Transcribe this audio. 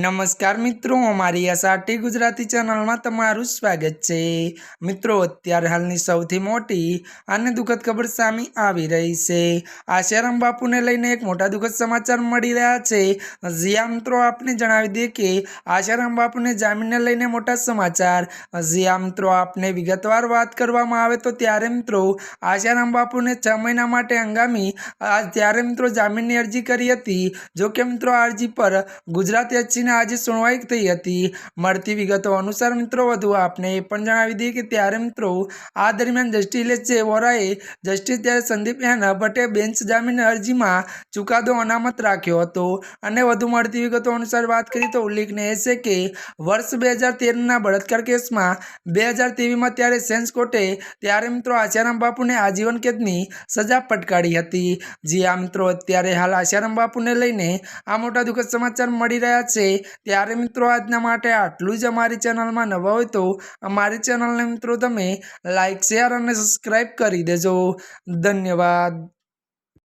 નમસ્કાર મિત્રો, અમારી એસઆરટી ગુજરાતી ચેનલમાં તમારું સ્વાગત છે। મિત્રો, અત્યારે હાલની સૌથી મોટી અને દુઃખદ ખબર સામે આવી રહી છે। આશારામ બાપુને લઈને એક મોટા દુઃખદ સમાચાર મળી રહ્યા છે। જ્યાં મિત્રો આપને જણાવી દઈએ કે આશારામ બાપુને જામીનને લઈને મોટા સમાચાર। જ્યાં મિત્રો આપને વિગતવાર વાત કરવામાં આવે તો ત્યારે મિત્રો આશારામ બાપુને 6 મહિના માટે હંગામી ત્યારે મિત્રો જામીનની અરજી કરી હતી। જો કે મિત્રો આ અરજી પર ગુજરાત આજે સુનવાઈ થઈ હતી। મળતી વિગતો અનુસાર મિત્રો વધુ આપને એ પણ જણાવી દઈએ કે ત્યારે મિત્રો આ દરમિયાન જસ્ટિસ વોરાએ જસ્ટિસ ત્યારે સંદીપ એન ભટ્ટે બેન્ચ જામીન અરજીમાં ચુકાદો અનામત રાખ્યો હતો। અને વધુ મળતી વિગતો અનુસાર વાત કરીએ તો ઉલ્લેખનીય છે કે વર્ષ 2013ના બળાત્કાર કેસમાં 2023માં ત્યારે સેન્સ કોર્ટે ત્યારે મિત્રો આશારામ બાપુને આજીવન કેદની સજા ફટકારી હતી। જી આ મિત્રો અત્યારે હાલ આશારામ બાપુને લઈને આ મોટા દુઃખદ સમાચાર મળી રહ્યા છે। ત્યારે મિત્રો આજના માટે આટલું જ। અમારી ચેનલમાં નવા હોય તો અમારી ચેનલને મિત્રો તમે લાઈક, શેર અને સબસ્ક્રાઈબ કરી દેજો। ધન્યવાદ।